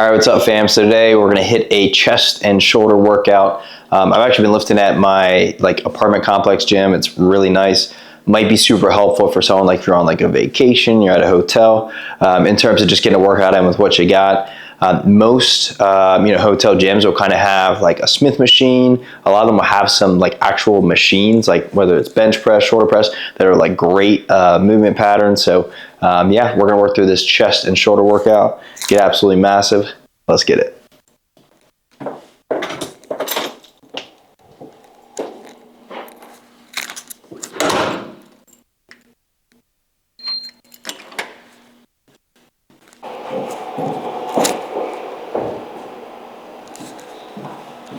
All right, what's up, fam? So today we're gonna hit a chest and shoulder workout. I've actually been lifting at my apartment complex gym. It's really nice. Might be super helpful for someone like if you're on like a vacation, you're at a hotel, in terms of just getting a workout in with what you got. Most hotel gyms will kind of have like a Smith machine. A lot of them will have some like actual machines, like whether it's bench press, shoulder press, that are like great movement patterns. So yeah, we're gonna work through this chest and shoulder workout. Get absolutely massive. Let's get it.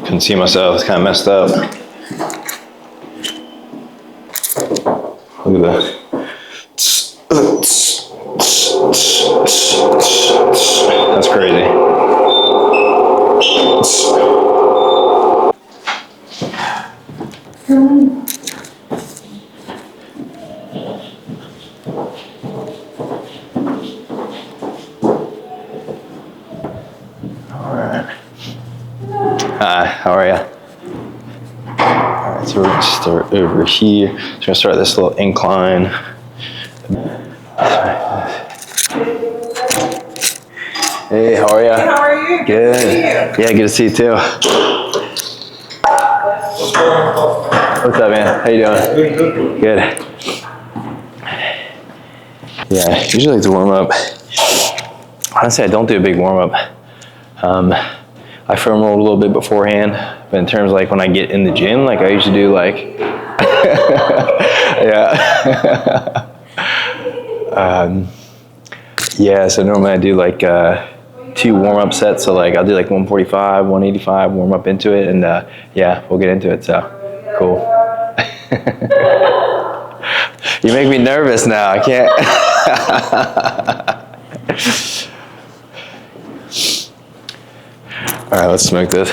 Couldn't see myself, it's kind of messed up. Look at that. That's crazy. All right. Hi, how are you? All right, so we're gonna start over here. So we're gonna start this little incline. Hey, how are you? Hey, how are you? Good. Good to see you. Yeah, good to see you too. What's up, man? How you doing? Good. Yeah, usually like to warm up. Honestly, I don't do a big warm up. I foam roll a little bit beforehand, but in terms of like when I get in the gym, like I usually do like, yeah. Yeah, so normally I do like 2 warm-up sets. So like I'll do like 145, 185, warm up into it, and yeah, we'll get into it. So cool. You make me nervous now. I can't. All right, let's smoke this.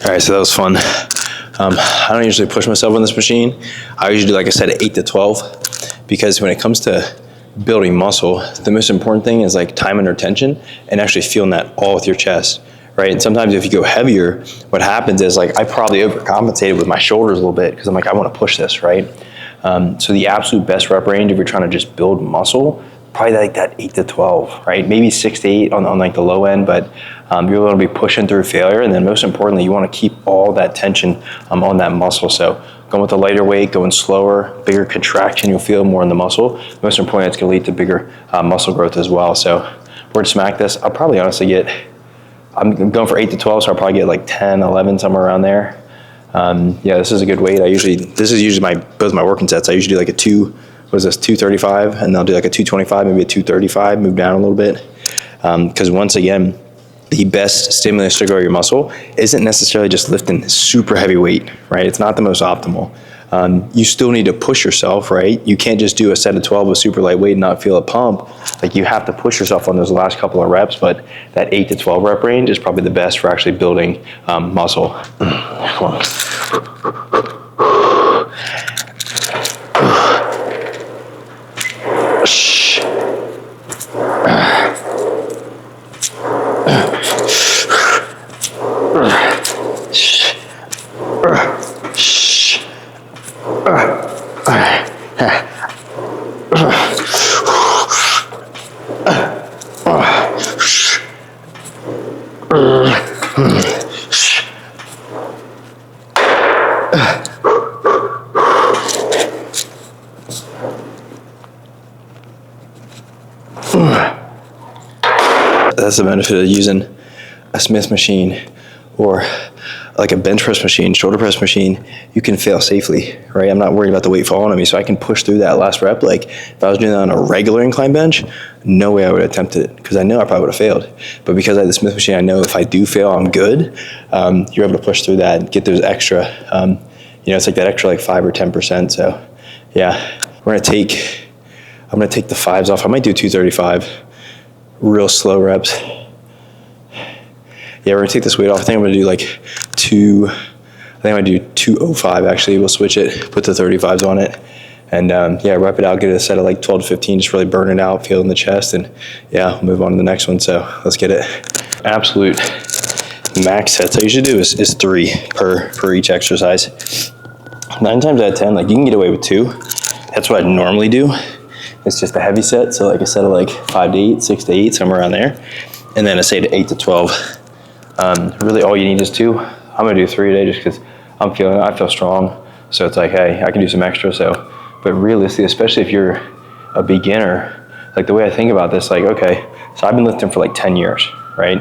All right, so that was fun. I don't usually push myself on this machine. I usually do, like I said, 8 to 12, because when it comes to building muscle, the most important thing is like time under tension and actually feeling that all with your chest, right? And sometimes if you go heavier, what happens is like I probably overcompensated with my shoulders a little bit because I'm like, I want to push this, right? So the absolute best rep range if you're trying to just build muscle, probably like that 8 to 12, right? Maybe 6 to 8 on like the low end, but you're going to be pushing through failure. And then most importantly, you want to keep all that tension on that muscle. So going with a lighter weight, going slower, bigger contraction, you'll feel more in the muscle. Most importantly, it's going to lead to bigger muscle growth as well. So we're going to smack this. I'll probably honestly I'm going for 8 to 12, so I'll probably get like 10, 11, somewhere around there. Yeah, this is a good weight. This is usually both my working sets. I usually do like a 235, and I'll do like a 225, maybe a 235, move down a little bit. Because once again, the best stimulus to grow your muscle isn't necessarily just lifting super heavy weight, right? It's not the most optimal. You still need to push yourself, right? You can't just do a set of 12 with super light weight and not feel a pump. Like you have to push yourself on those last couple of reps, but that 8 to 12 rep range is probably the best for actually building muscle. Come on. That's the benefit of using a Smith machine or like a bench press machine, shoulder press machine, you can fail safely, right? I'm not worried about the weight falling on me, so I can push through that last rep. Like if I was doing that on a regular incline bench, no way I would attempt it, because I know I probably would have failed. But because I have the Smith machine, I know if I do fail, I'm good. You're able to push through that and get those extra, it's like that extra like 5 or 10%. So yeah, I'm gonna take the 5s off. I might do 235, real slow reps. Yeah, we're gonna take this weight off. I think I'm gonna do like I'm gonna do 205 actually. We'll switch it, put the 35s on it, and rep it out, get it a set of like 12 to 15, just really burn it out, feel it in the chest, and yeah, we'll move on to the next one. So let's get it. Absolute max sets I usually do is 3 per each exercise. 9 times out of 10, like you can get away with 2. That's what I normally do. It's just a heavy set, so like a set of like 5 to 8, 6 to 8, somewhere around there, and then a set of 8 to 12. Really all you need is 2. I'm gonna do 3 today just because I feel strong. So it's like, hey, I can do some extra. So, but realistically, especially if you're a beginner, like the way I think about this, like, okay, so I've been lifting for like 10 years, right?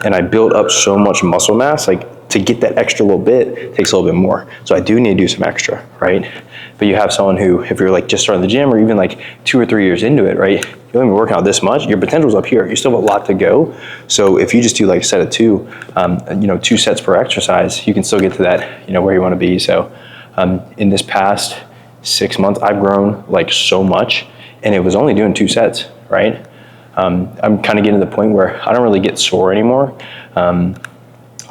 And I built up so much muscle mass, like to get that extra little bit takes a little bit more. So I do need to do some extra, right? But you have someone who, if you're like just starting the gym or even like 2 or 3 years into it, right? You haven't been working out this much, your potential's up here. You still have a lot to go. So if you just do like a set of 2, 2 sets per exercise, you can still get to that, where you want to be. So in this past 6 months, I've grown like so much, and it was only doing 2 sets, right? I'm kind of getting to the point where I don't really get sore anymore.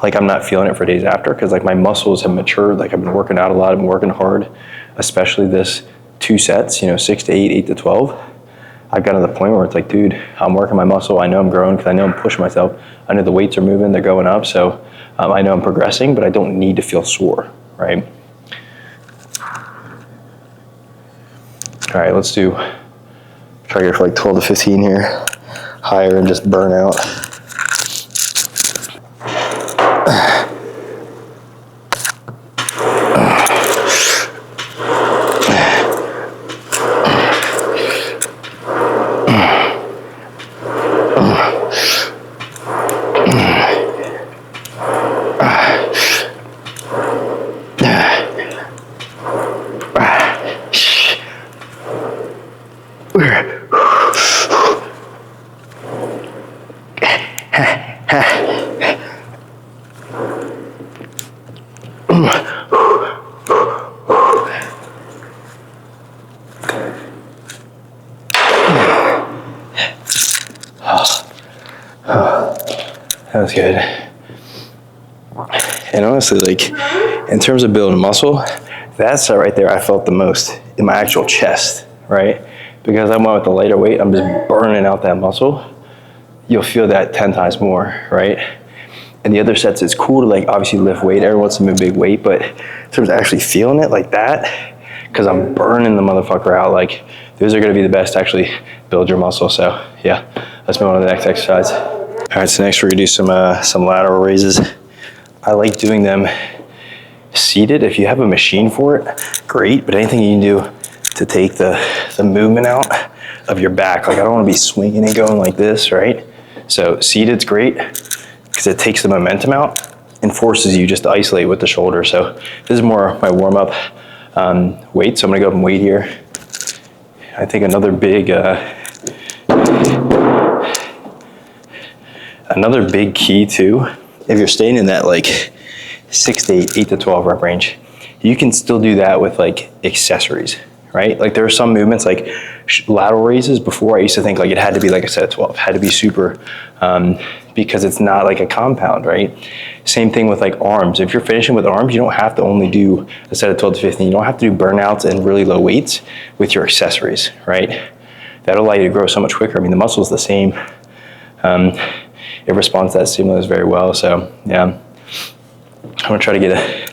Like I'm not feeling it for days after, because like my muscles have matured. Like I've been working out a lot, I've been working hard, especially this 2 sets, 6 to 8, 8 to 12. I've gotten to the point where it's like, dude, I'm working my muscle. I know I'm growing because I know I'm pushing myself. I know the weights are moving, they're going up. So I know I'm progressing, but I don't need to feel sore, right? All right, let's try here for like 12 to 15 here. Higher and just burn out. That was good. And honestly, like in terms of building muscle, that's right there I felt the most in my actual chest, right? Because I went with the lighter weight, I'm just burning out that muscle. You'll feel that 10 times more, right? And the other sets, it's cool to like obviously lift weight. Everyone wants to move big weight, but in terms of actually feeling it like that, because I'm burning the motherfucker out, like those are gonna be the best to actually build your muscle. So yeah, let's move on to the next exercise. All right, so next we're gonna do some lateral raises. I like doing them seated. If you have a machine for it, great, but anything you can do to take the movement out of your back. Like I don't wanna be swinging and going like this, right? So seated's great because it takes the momentum out and forces you just to isolate with the shoulder. So this is more my warm up weight. So I'm gonna go up and weight here. I think another big key too, if you're staying in that like 6 to 8, 8 to 12 rep range, you can still do that with like accessories, right? Like there are some movements like lateral raises. Before I used to think like it had to be like a set of 12, had to be super, because it's not like a compound, right? Same thing with like arms. If you're finishing with arms, you don't have to only do a set of 12 to 15. You don't have to do burnouts and really low weights with your accessories, right? That'll allow you to grow so much quicker. I mean, the muscle's the same. It responds to that stimulus very well. So yeah, I'm gonna try to get a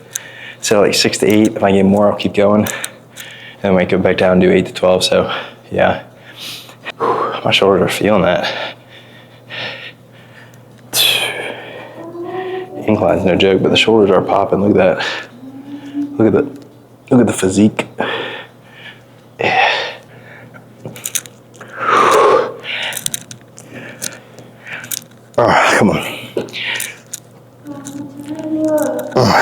set of like 6 to 8. If I get more, I'll keep going. And I might go back down and do 8 to 12. So yeah, my shoulders are feeling that. Incline's no joke, but the shoulders are popping. Look at that. Look at the physique. Yeah. Oh, come on. Oh.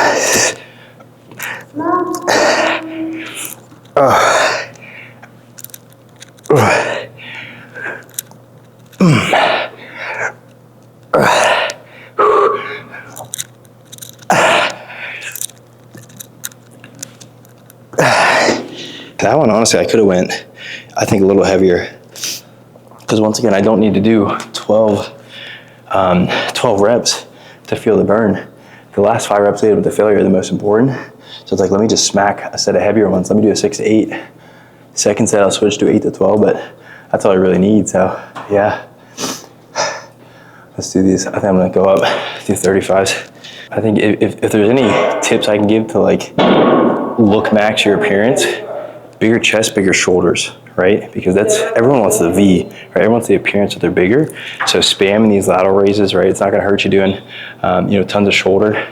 That one, honestly, I could have went, I think, a little heavier. Because once again, I don't need to do 12 reps to feel the burn. The last 5 reps leading up to failure are the most important. So it's like, let me just smack a set of heavier ones. Let me do a 6 to 8. Second set, I'll switch to 8 to 12, but that's all I really need. So yeah, let's do these. I think I'm gonna go up to 35s. I think if there's any tips I can give to like look max your appearance, bigger chest, bigger shoulders, right? Because everyone wants the V, right? Everyone wants the appearance that they're bigger. So spamming these lateral raises, right? It's not gonna hurt you doing, tons of shoulder.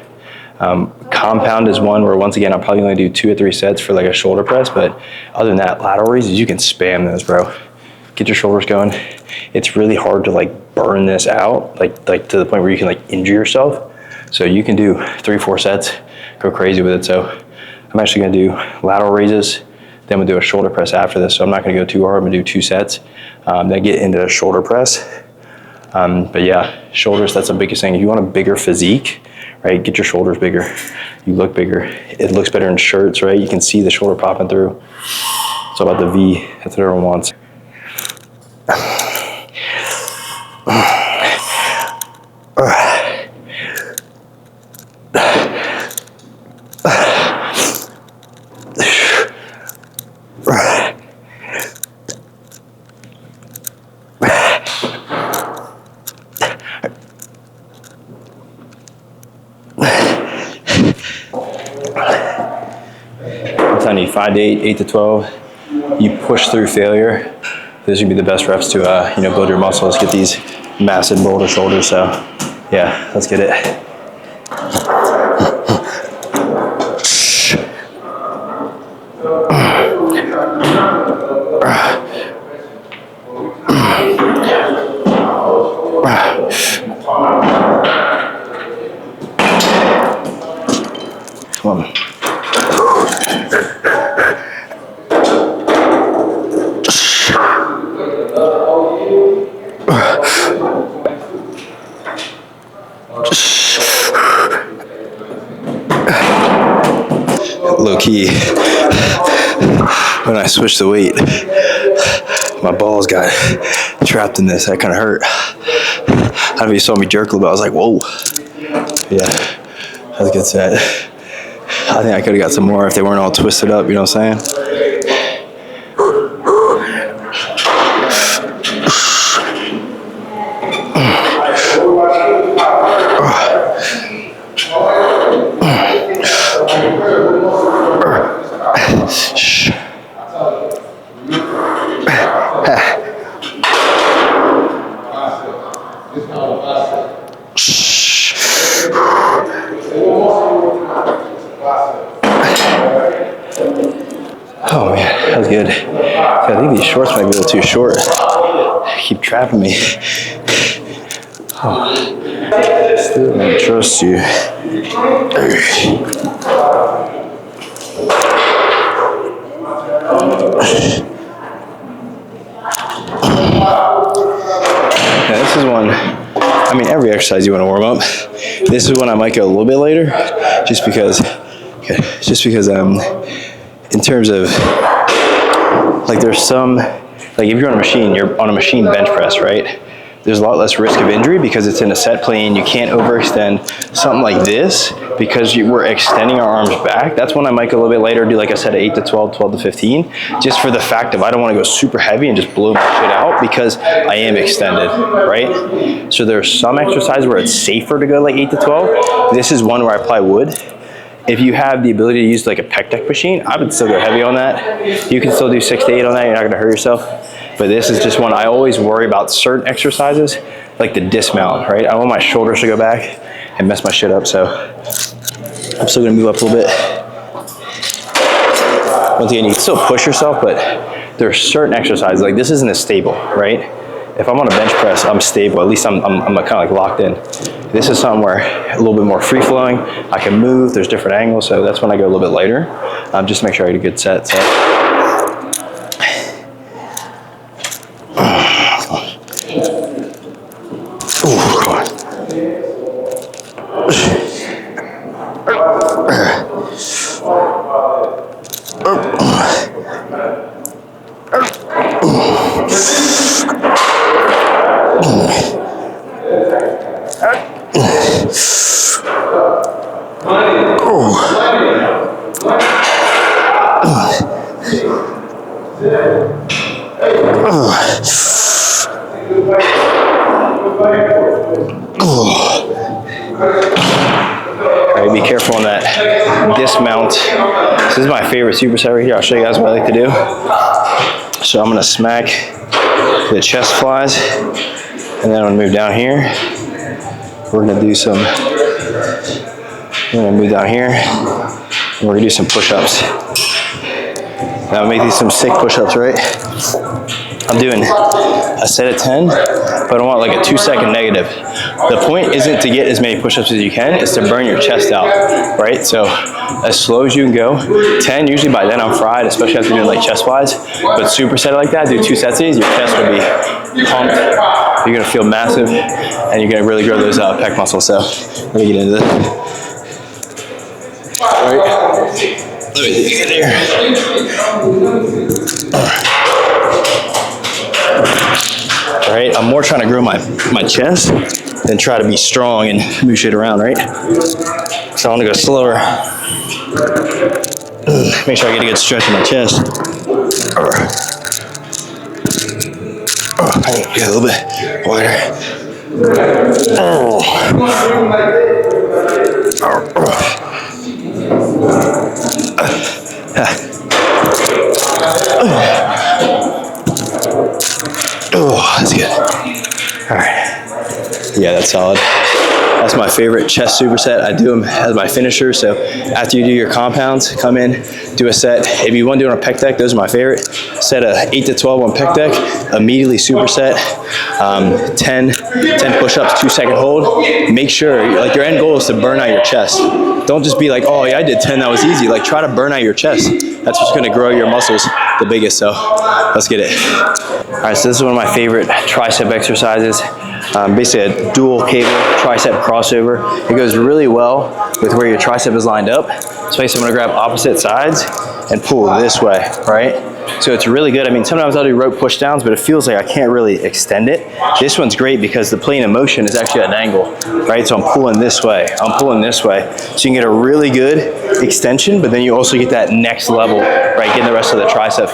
Compound is one where, once again, I'll probably only do 2 or 3 sets for like a shoulder press, but other than that, lateral raises, you can spam those, bro. Get your shoulders going. It's really hard to like burn this out, like to the point where you can like injure yourself. So you can do 3 or 4 sets, go crazy with it. So I'm actually gonna do lateral raises, then we'll do a shoulder press after this. So I'm not gonna go too hard, I'm gonna do 2 sets, then get into a shoulder press. But yeah, shoulders, that's the biggest thing. If you want a bigger physique, right, get your shoulders bigger. You look bigger. It looks better in shirts, right? You can see the shoulder popping through. It's all about the V, that's what everyone wants. I'm telling you, 5 to 8, 8 to 12, you push through failure. Those would be the best reps to build your muscles, get these massive boulder shoulders. So yeah, let's get it. Come on. Low key, when I switched the weight, my balls got trapped in this. That kind of hurt. I don't know if you saw me jerk a little bit. I was like, whoa. Yeah, that was a good set. I think I could have got some more if they weren't all twisted up, you know what I'm saying? Oh man, that was good. I think these shorts might be a little too short. Keep trapping me. Oh. Still don't trust you. Now this is one, I mean, every exercise you want to warm up. This is one I might go a little bit later, just because in terms of, like, there's some, like, if you're on a machine, you're on a machine bench press, right? There's a lot less risk of injury because it's in a set plane. You can't overextend. Something like this, because we're extending our arms back, that's when I might go a little bit later, do like a set of 8 to 12, 12 to 15, just for the fact of I don't want to go super heavy and just blow my shit out because I am extended, right? So there's some exercises where it's safer to go like 8 to 12. This is one where I probably would. If you have the ability to use like a pec deck machine, I would still go heavy on that. You can still do 6 to 8 on that, you're not gonna hurt yourself. But this is just one I always worry about certain exercises, like the dismount, right? I want my shoulders to go back and mess my shit up, so I'm still gonna move up a little bit. Once again, you can still push yourself, but there are certain exercises, like this isn't as stable, right? If I'm on a bench press, I'm stable. At least I'm kind of like locked in. This is something where a little bit more free flowing. I can move, there's different angles, so that's when I go a little bit lighter, just to make sure I get a good set. So All right, be careful on that dismount. This is my favorite superset right here. I'll show you guys what I like to do. So I'm gonna smack the chest flies, and then I'm gonna move down here. We're gonna do some, we're gonna move down here, and we're gonna do some push-ups. Now make these some sick push-ups, right? I'm doing a set of 10, but I want like a 2-second negative. The point isn't to get as many push-ups as you can, it's to burn your chest out, right? So as slow as you can go. 10, usually by then I'm fried, especially after doing like chest flies. But superset like that, do 2 sets of these, your chest will be pumped. You're gonna feel massive, and you're gonna really grow those pec muscles. So let me get into this. All right, let me get in here. All right, I'm more trying to grow my chest than try to be strong and move shit around, right? So I'm gonna go slower. Make sure I get a good stretch in my chest. I need to get a little bit wider. Oh, that's good. All right. Yeah, that's solid. That's my favorite chest superset. I do them as my finisher. So after you do your compounds, come in, do a set. If you want to do it on a pec deck, those are my favorite. Set a 8 to 12 on pec deck, immediately superset. 10 push-ups, 2-second hold. Make sure, like your end goal is to burn out your chest. Don't just be like, oh yeah, I did 10, that was easy. Like try to burn out your chest. That's what's gonna grow your muscles the biggest, so let's get it. All right, so this is one of my favorite tricep exercises. Basically a dual cable tricep crossover. It goes really well with where your tricep is lined up. So basically I'm gonna grab opposite sides and pull this way, right? So it's really good. I mean, sometimes I'll do rope push downs, but it feels like I can't really extend it. This one's great because the plane of motion is actually at an angle, right? So I'm pulling this way, I'm pulling this way. So you can get a really good extension, but then you also get that next level, right? Getting the rest of the tricep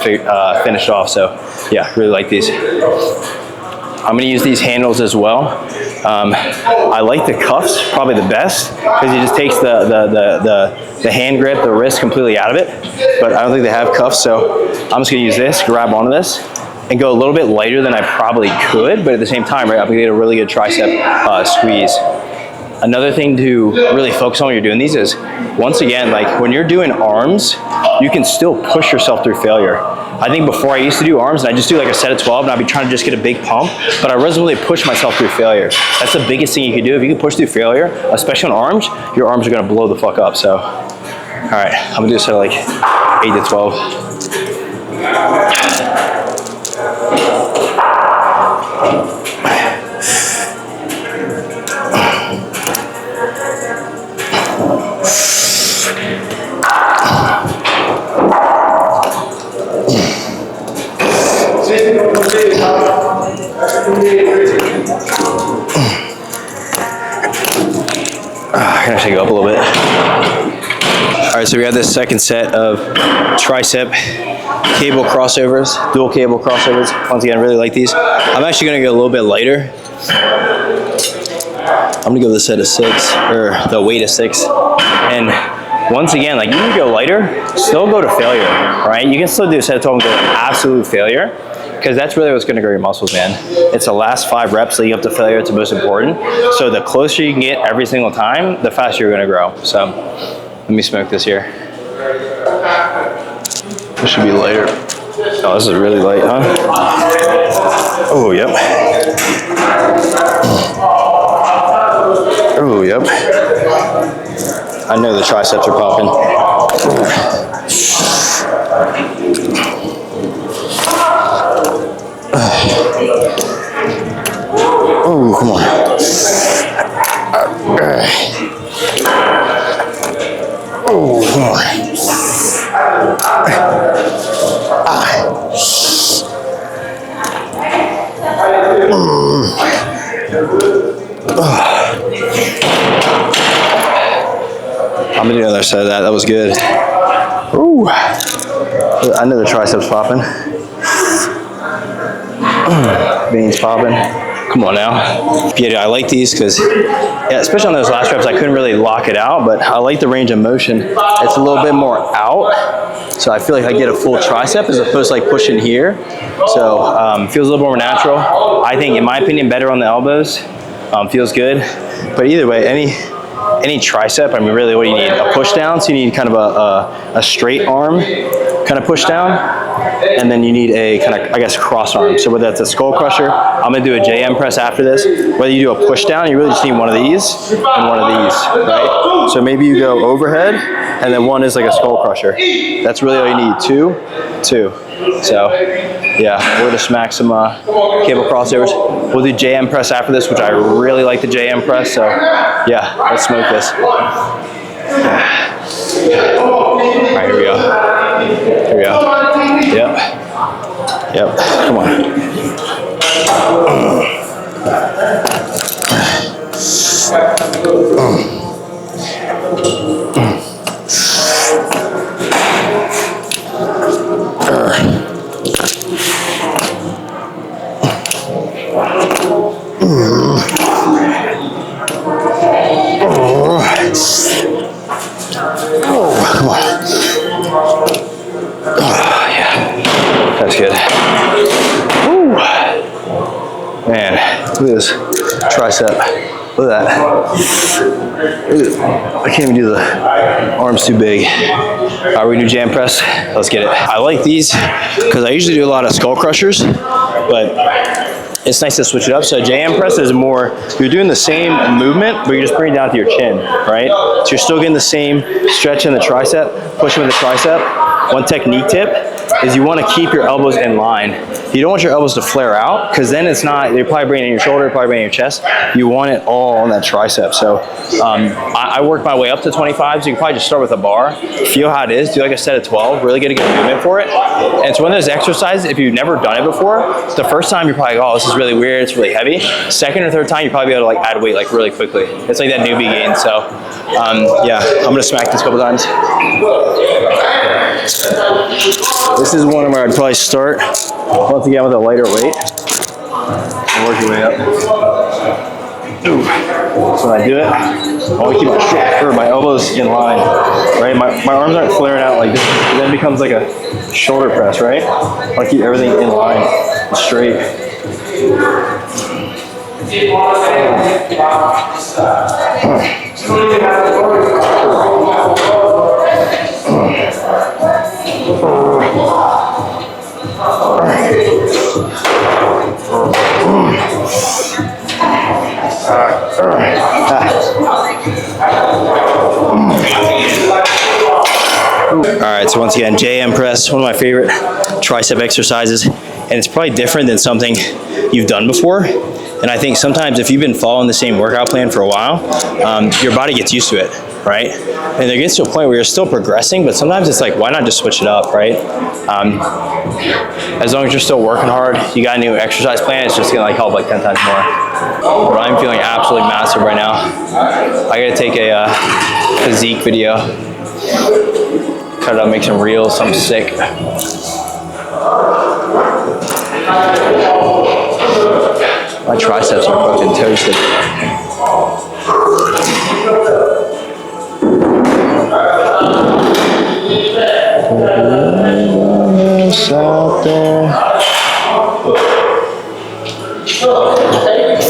finished off. So yeah, really like these. I'm gonna use these handles as well. I like the cuffs, probably the best, because it just takes the hand grip, the wrist completely out of it. But I don't think they have cuffs, so I'm just gonna use this, grab onto this, and go a little bit lighter than I probably could, but at the same time, right, I'm gonna get a really good tricep squeeze. Another thing to really focus on when you're doing these is, once again, like when you're doing arms, you can still push yourself through failure. I think before I used to do arms and I just do like a set of 12 and I'd be trying to just get a big pump, but I resolutely push myself through failure. That's the biggest thing you can do. If you can push through failure, especially on arms, your arms are gonna blow the fuck up. So, all right, I'm gonna do a set of like 8 to 12. I can actually go up a little bit. All right, so we have this second set of tricep cable crossovers, dual cable crossovers. Once again, I really like these. I'm actually gonna go a little bit lighter. I'm gonna go with a set of 6, or the weight of 6. And once again, like you can go lighter, still go to failure, right? You can still do a set of 12 and go to absolute failure, because that's really what's gonna grow your muscles, man. It's the last 5 reps leading up to failure, it's the most important. So the closer you can get every single time, the faster you're gonna grow. So let me smoke this here. This should be lighter. Oh, this is really light, huh? Oh, yep. Oh, yep. I know the triceps are popping. Oh, come on. Oh, come on. I'm gonna do the other side of that. That was good. Ooh. I know the triceps popping. Veins popping. Come on now. Yeah, I like these because, yeah, especially on those last reps, I couldn't really lock it out, but I like the range of motion. It's a little bit more out, so I feel like I get a full tricep as opposed to like pushing here. So feels a little more natural. I think, in my opinion, better on the elbows. Feels good. But either way, any tricep, I mean, really, what do you need? A push down. So you need kind of a straight arm kind of push down, and then you need a kind of, I guess, cross arm. So whether that's a skull crusher, I'm gonna do a JM press after this. Whether you do a push down, you really just need one of these and one of these, right? So maybe you go overhead, and then one is like a skull crusher. That's really all you need. Two. So yeah, we're gonna smack some cable crossovers. We'll do JM press after this, which I really like the JM press. So yeah, let's smoke this. All right, here we go. Here we go. Yep. Come on. Come on. That's good. Woo. Man, look at this tricep. Look at that. I can't even do the arms too big. All right, we do jam press. Let's get it. I like these because I usually do a lot of skull crushers, but it's nice to switch it up. So JM press is more, you're doing the same movement, but you're just bringing it down to your chin, right? So you're still getting the same stretch in the tricep, pushing with the tricep. One technique tip is you want to keep your elbows in line. You don't want your elbows to flare out, because then it's not, you're probably bringing in your shoulder, probably bringing in your chest. You want it all on that tricep. So I work my way up to 25, so you can probably just start with a bar. Feel how it is, do like a set of 12, really get a good movement for it. And it's one of those exercises, if you've never done it before, the first time you're probably like, oh, this is really weird, it's really heavy. Second or third time, you're probably able to like add weight like really quickly. It's like that newbie gain. So yeah, I'm gonna smack this a couple times. This is one where I'd probably start once again with a lighter weight and work your way up. So when I do it, I want to keep my elbows in line, right? My arms aren't flaring out like this. It then becomes like a shoulder press, right? I want to keep everything in line and straight. Alright, so once again, JM press, one of my favorite tricep exercises, and it's probably different than something you've done before. And I think sometimes if you've been following the same workout plan for a while, your body gets used to it, right? And it gets to a point where you're still progressing, but sometimes it's like, why not just switch it up, right? As long as you're still working hard, you got a new exercise plan, it's just gonna like help like 10 times more. But I'm feeling absolutely massive right now. I gotta take a physique video, cut it up, make some reels, something sick. My triceps are fucking toasted. Out there.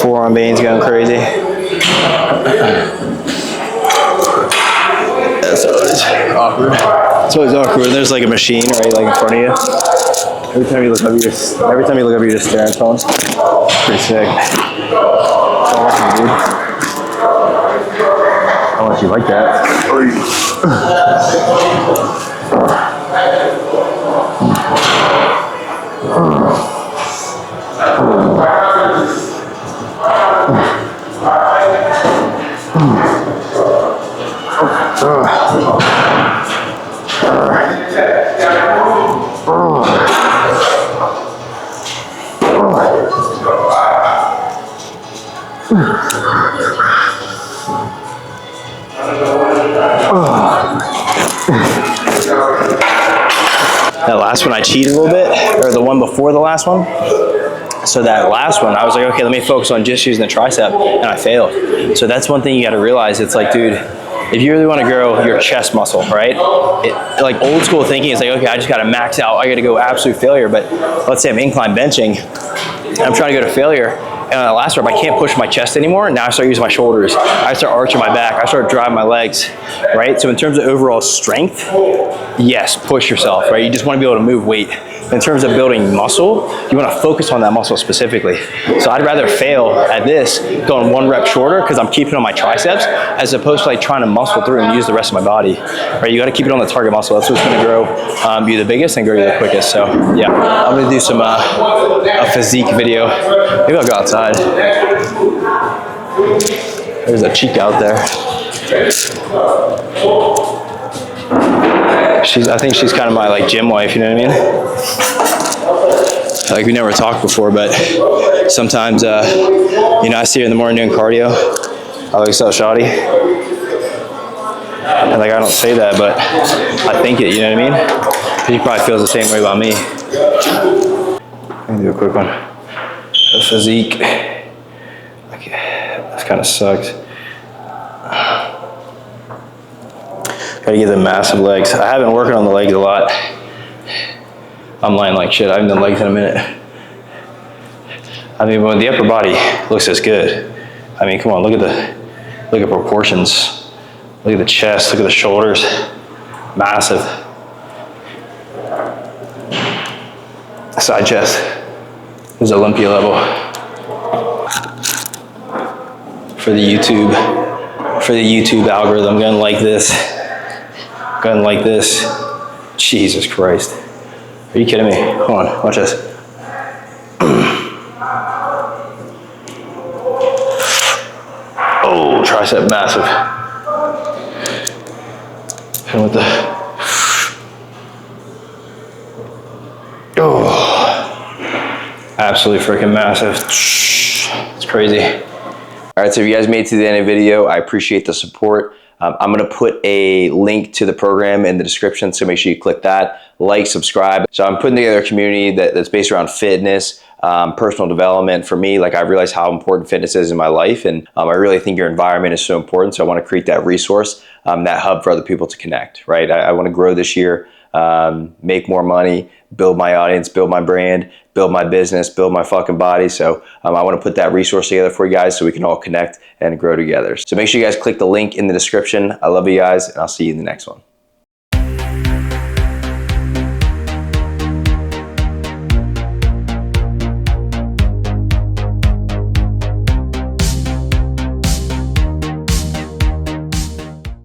Forearm veins going crazy. That's always awkward. It's always awkward. There's like a machine right like in front of you. Every time you look up, you're just staring at someone. Pretty sick. It's awesome, dude. I don't know if you like that. That last one I cheated a little bit, or the one before the last one. So that last one, I was like, okay, let me focus on just using the tricep, and I failed. So that's one thing you gotta realize. It's like, dude, if you really wanna grow your chest muscle, right? Like old school thinking is like, okay, I just gotta max out, I gotta go absolute failure. But let's say I'm incline benching, and I'm trying to go to failure, and on the last rep, I can't push my chest anymore. Now I start using my shoulders. I start arching my back. I start driving my legs, right? So in terms of overall strength, yes, push yourself, right? You just want to be able to move weight. In terms of building muscle, you want to focus on that muscle specifically. So I'd rather fail at this, going 1 rep shorter because I'm keeping on my triceps, as opposed to like trying to muscle through and use the rest of my body, right? You got to keep it on the target muscle. That's what's going to grow you the biggest and grow you the quickest. So yeah, I'm going to do some a physique video. Maybe I'll go outside. There's a chick out there. I think she's kind of my like gym wife, you know what I mean? Like we never talked before, but sometimes, you know, I see her in the morning doing cardio. I like, so shoddy. And like, I don't say that, but I think it, you know what I mean? She probably feels the same way about me. Let me do a quick one. The physique. Okay, this kind of sucks. Gotta get the massive legs. I have been working on the legs a lot. I'm lying like shit. I haven't done legs in a minute. I mean, when the upper body looks as good. I mean, come on, look at proportions. Look at the chest, look at the shoulders. Massive. Side chest is Olympia level. For the YouTube algorithm, going like this. Going like this. Jesus Christ. Are you kidding me? Hold on, watch this. Oh, tricep massive. And with the, oh, absolutely freaking massive. It's crazy. All right, so if you guys made it to the end of the video, I appreciate the support. I'm gonna put a link to the program in the description, so make sure you click that, like, subscribe. So I'm putting together a community that's based around fitness, personal development. For me, like I realize how important fitness is in my life, and I really think your environment is so important. So I wanna create that resource, that hub for other people to connect, right? I wanna grow this year, make more money, build my audience, build my brand, build my business, build my fucking body. So I want to put that resource together for you guys so we can all connect and grow together. So make sure you guys click the link in the description. I love you guys, and I'll see you in the next one.